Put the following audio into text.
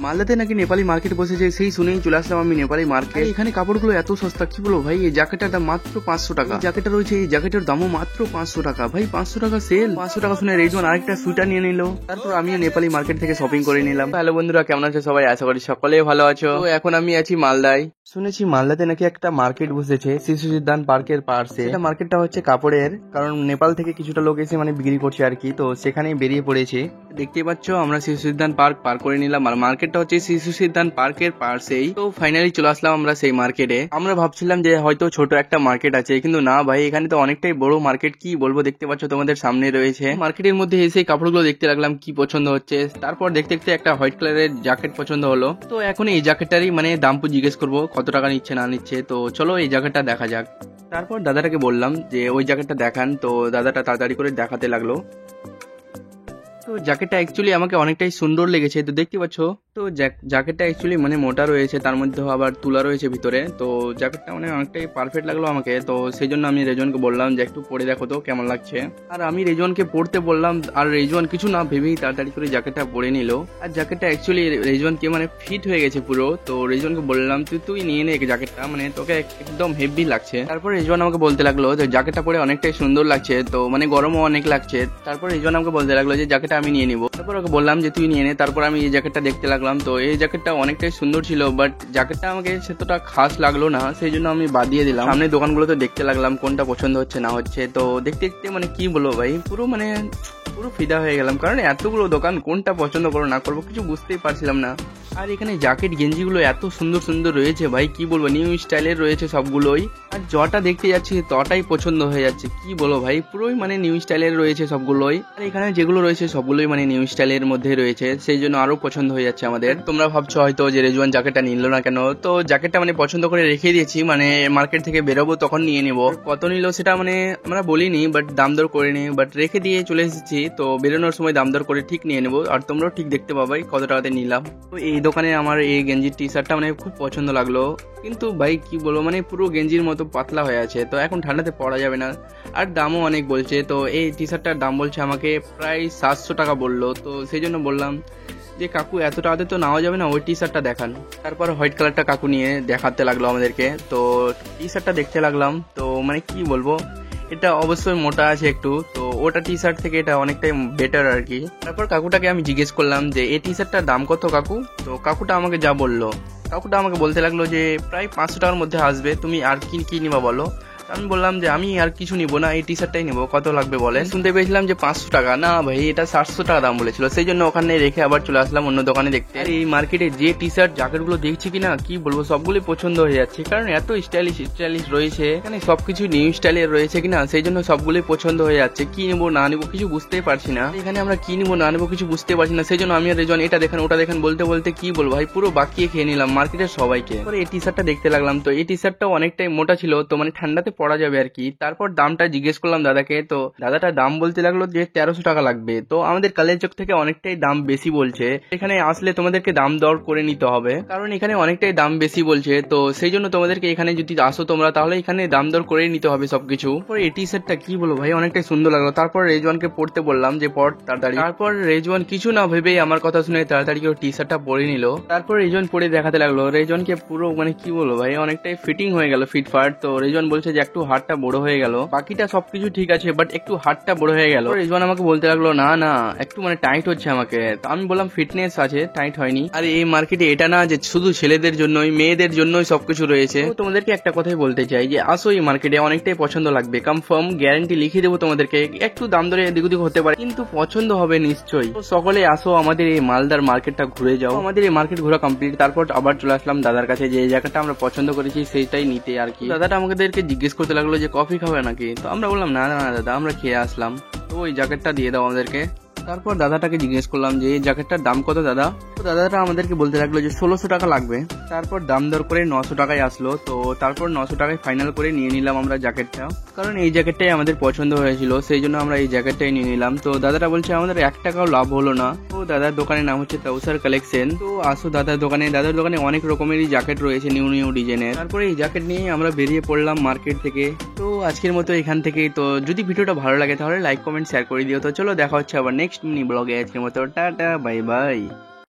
মালদাতে নাকি নেপালি মার্কেট বসেছে, সেই শুনেই চলে আসলাম আমি নেপালি মার্কেট। এখানে কাপড়গুলো এত সস্তা, কি বলবো ভাই। এই জ্যাকেটটার দাম মাত্র 500 টাকা। জ্যাকেটটা রয়েছে, এই জ্যাকেটের দামও মাত্র 500 টাকা। ভাই 500 টাকা সেল। 500 টাকা শুনে রেজন আরেকটা সুইটার নিয়ে নিল। তারপর আমিও নেপালি মার্কেট থেকে শপিং করে নিলাম। হ্যালো বন্ধুরা, কেমন আছো সবাই? আশা করি সকলে ভালো আছো। তো এখন আমি আছি মালদায়। শুনেছি মালদাতে নাকি একটা মার্কেট বসেছে শিশু সিদ্ধান্ত পার্কের পাশে। এটা মার্কেটটা হচ্ছে কাপড়ের, কারণ নেপাল থেকে কিছুটা লোক এসে মানে বিক্রি করছে আর কি, তো সেখানেই বেরিয়ে পড়েছে। দেখতে পাচ্ছ আমরা শিশু সিদ্ধান্ত পার্ক পার করে নিলাম, আর মার্কেটটা হচ্ছে শিশু সিদ্ধান্ত পার্কের পাশেই। তো ফাইনালি চলে আসলাম আমরা সেই মার্কেটে। আমরা ভাবছিলাম যে হয়তো ছোট একটা মার্কেট আছে, কিন্তু না ভাই, এখানে তো অনেকটাই বড় মার্কেট। কি বলবো, দেখতে পাচ্ছ তোমাদের সামনে রয়েছে। মার্কেটের মধ্যে এসে কাপড়গুলো দেখতে লাগলাম কি পছন্দ হচ্ছে। তারপর দেখতে দেখতে একটা হোয়াইট কালারের জ্যাকেট পছন্দ হলো। তো এখন এই জ্যাকেটটারই মানে দাম জিজ্ঞেস করবো কত টাকা নিচ্ছে না নিচ্ছে। তো চলো এই জ্যাকেটটা দেখা যাক। তারপর দাদাটাকে বললাম যে ওই জ্যাকেটটা দেখান, তো দাদাটা তাড়াতাড়ি করে দেখাতে লাগলো। তো জ্যাকেটটা অ্যাকচুয়ালি আমাকে অনেকটাই সুন্দর লেগেছে। তো দেখতে পাচ্ছ, তো জ্যাকেটটা অ্যাকচুয়ালি মানে মোটা রয়েছে, তার মধ্যে আবার তুলা রয়েছে ভিতরে। তো জ্যাকেটটা মানে অনেকটাই পারফেক্ট লাগলো আমাকে। তো সেই জন্য আমি রেজওয়ানকে বললাম যে একটু পরে দেখো তো কেমন লাগছে। আর আমি রেজওয়ানকে পড়তে বললাম, আর রেজওয়ান কিছু না ভেবেই তাড়াতাড়ি করে জ্যাকেটটা পরে নিল। আর জ্যাকেটটা অ্যাকচুয়ালি রেজওয়ানকে মানে ফিট হয়ে গেছে পুরো। তো রেজওয়ানকে বললাম তুই নিয়ে নে জ্যাকেটটা, মানে তোকে একদম হেভি লাগছে। তারপর রেজওয়ান আমাকে বলতে লাগলো যে জ্যাকেটটা পরে অনেকটাই সুন্দর লাগছে, তো মানে গরমও অনেক লাগছে। তারপর রেজওয়ান আমাকে বলতে লাগলো যে জ্যাকেটটা আমি নিয়ে নিবো। তারপর ওকে বললাম যে তুই নিয়ে নে। তারপর আমি এই জ্যাকেটটা দেখতে লাগলাম। তো এই জ্যাকেটটা অনেকটাই সুন্দর ছিল, বাট জ্যাকেটটা আমাকে সেতটা খাস লাগলো না, সেই জন্য আমি বাদ দিয়ে দিলাম। সামনে দোকানগুলোতে দেখতে লাগলাম কোনটা পছন্দ হচ্ছে না হচ্ছে। তো দেখতে দেখতে মানে কি বলবো ভাই, পুরো ফিদা হয়ে গেলাম, কারণ এতগুলো দোকান কোনটা পছন্দ করবো না করবো কিছু বুঝতেই পারছিলাম না। আর এখানে জ্যাকেট গেঞ্জিগুলো এত সুন্দর সুন্দর রয়েছে ভাই, কি বলবো, নিউ স্টাইলের রয়েছে সবগুলোই। আর যটা দেখতে যাচ্ছি তটাই পছন্দ হয়ে যাচ্ছে, কি বলবো ভাই, পুরোই মানে নিউ স্টাইলের রয়েছে সবগুলোই। আর এখানে যেগুলো রয়েছে সবগুলোই মানে নিউ স্টাইলের মধ্যে রয়েছে, সেই জন্য আরো পছন্দ হয়ে যাচ্ছে আমাদের। তোমরা ভাবছো হয়তো যে রেজওয়ান জ্যাকেটটা নিল না কেন। তো জ্যাকেটটা মানে পছন্দ করে রেখে দিয়েছি, মানে মার্কেট থেকে বেরোবো তখন নিয়ে নিবো। কত নিল সেটা মানে আমরা বলিনি, বাট দাম দর করে নি, বাট রেখে দিয়ে চলে এসেছি। তো বেরোনোর সময় দাম দর করে ঠিক নিয়ে নেবো, আর তোমরাও ঠিক দেখতে পাবাই কত টাকাতে নিলাম। তো এই দোকানে আমার এই গেঞ্জির টি শার্টটা মানে খুব পছন্দ লাগলো, কিন্তু ভাই কি বলবো, মানে পুরো গেঞ্জির মতো পাতলা হয়ে আছে, তো এখন ঠান্ডাতে পরা যাবে না। আর দামও অনেক বলছে। তো এই টি শার্টটার দাম বলছে আমাকে প্রায় 700 টাকা বললো। তো সেই জন্য বললাম যে কাকু এত টাকাতে তো নেওয়া যাবে না, ওই টি শার্টটা দেখান। তারপর হোয়াইট কালারটা কাকু নিয়ে দেখাতে লাগলো আমাদেরকে। তো টি শার্টটা দেখতে লাগলাম। তো মানে কি বলবো, এটা অবশ্যই মোটা আছে একটু, তো ওটা টি শার্ট থেকে এটা অনেকটাই বেটার আর কি। তারপর কাকুটাকে আমি জিজ্ঞেস করলাম যে এই টি শার্টটার দাম কত কাকু। তো কাকুটা আমাকে যা বললো, কাকুটা আমাকে বলতে লাগলো যে প্রায় 500 টাকার মধ্যে আসবে, তুমি আর কি নিবা বলো। আমি বললাম যে আমি আর কিছু নিবো না, এই টি শার্টটাই নিবো, কত লাগবে বলে। শুনতে পেয়েছিলাম যে 500 টাকা, না ভাই এটা 700 টাকা দাম বলেছিল, সেই জন্য ওখানে রেখে আবার চলে আসলাম অন্য দোকানে দেখতে। আর এই মার্কেটে যে টি শার্ট জ্যাকেট গুলো দেখছি কিনা, কি বলবো, সবগুলোই পছন্দ হয়ে যাচ্ছে, কারণ এত স্টাইলিশ রয়েছে এখানে, সবকিছু নিউ স্টাইলের রয়েছে কিনা, সেই জন্য সবগুলোই পছন্দ হয়ে যাচ্ছে। কি নেবো না নেবো কিছু বুঝতেই পারছি না, এখানে আমরা কি নেবো না নেবো কিছু বুঝতে পারছি না। সেই জন্য আমি আর রেজন এটা দেখেন ওটা দেখেন বলতে বলতে কি বলবো ভাই, পুরো বাকিয়ে খেয়ে নিলাম মার্কেটের সবাইকে। এই টি শার্টটা দেখতে লাগলাম। তো এই টি শার্টটাও অনেকটাই মোটা ছিল, তো মানে ঠান্ডাতে পরা যাবে আর কি। তারপর দামটা জিজ্ঞেস করলাম দাদাকে। তো দাদাটা দাম বলতে লাগলো যে 1300 টাকা লাগবে। তো আমাদের কালের চোখ থেকে অনেকটাই দাম বেশি বলছে, এখানে আসলে তোমাদেরকে দাম দর করে নিতে হবে, কারণ এখানে অনেকটাই দাম বেশি বলছে। তো সেই জন্য তোমাদেরকে এখানে যদি আসো তোমরা, তাহলে এখানে দাম দর করে নিতে হবে সবকিছু। এই টি শার্টটা কি বলবো ভাই, অনেকটাই সুন্দর লাগলো। তারপর রেজওয়ানকে পড়তে বললাম যে পড় তাড়াতাড়ি। তারপর রেজওয়ান কিছু না ভেবেই আমার কথা শুনে তাড়াতাড়ি করে টি শার্টটা পরে নিল। তারপর রেজওয়ান পরে দেখাতে লাগলো। রেজওয়ানকে পুরো মানে কি বলবো ভাই, অনেকটাই ফিটিং হয়ে গেল, ফিটফাট। তো রেজওয়ান বলছে যে একটু হাতটা বড় হয়ে গেল, বাকিটা সবকিছু ঠিক আছে, বাট একটু হাতটা বড় হয়ে গেল। রেজওয়ান আমাকে বলতে লাগলো না না একটু মানে টাইট হচ্ছে আমাকে। তো আমি বললাম ফিটনেস আছে, টাইট হয়নি। আর এই মার্কেটে এটা না যে শুধু ছেলেদের জন্যই, মেয়েদের জন্যই সবকিছু রয়েছে। তোমাদেরকে একটা কথাই বলতে চাই যে আসো এই মার্কেটে, অনেকটাই পছন্দ লাগবে, কনফার্ম গ্যারান্টি লিখে দেবো তোমাদেরকে। একটু দাম দরে এদিক ওদিক হতে পারে, কিন্তু পছন্দ হবে নিশ্চয়ই। তো সকলে আসো আমাদের এই মালদার মার্কেটটা ঘুরে যাও। আমাদের এই মার্কেট ঘোরা কমপ্লিট। তারপর আবার চলে আসলাম দাদার কাছে, যে জায়গাটা আমরা পছন্দ করেছি সেইটাই নিতে আর কি। দাদাটা আমাদেরকে জিজ্ঞেস করতে লাগলো যে কফি খাবে নাকি। তো আমরা বললাম না না দাদা আমরা খেয়ে আসলাম, তো ওই জ্যাকেটটা দিয়ে দাও আমাদেরকে। তারপর দাদাটাকে জিজ্ঞেস করলাম যে এই জ্যাকেটটার দাম কত দাদা। তো দাদাটা আমাদেরকে বলতে লাগলো যে 1600 টাকা লাগবে। তারপর দাম দর করে 900 টাকায় আসলো। তো তারপর 900 টাকায় ফাইনাল করে নিয়ে নিলাম আমরা জ্যাকেটটা, কারণ এই জ্যাকেটটাই আমাদের পছন্দ হয়েছিল, সেই জন্য আমরা এই জ্যাকেটটাই নিয়ে নিলাম। তো দাদাটা বলছে আমাদের 1 টাকাও লাভ হলো না। তো দাদার দোকানের নাম হচ্ছে তাউসার কালেকশন। তো আসো দাদার দোকানে অনেক রকমেরই জ্যাকেট রয়েছে, নিউ ডিজাইনের। তারপরে এই জ্যাকেট নিয়ে আমরা বেরিয়ে পড়লাম মার্কেট থেকে। তো আজকের মতো এখান থেকেই। তো যদি ভিডিওটা ভালো লাগে তাহলে লাইক কমেন্ট শেয়ার করে দিও। তো চলো দেখা হচ্ছে আবার নেক্সট মিনি ব্লগে। আজকের মতো টাটা বাই বাই।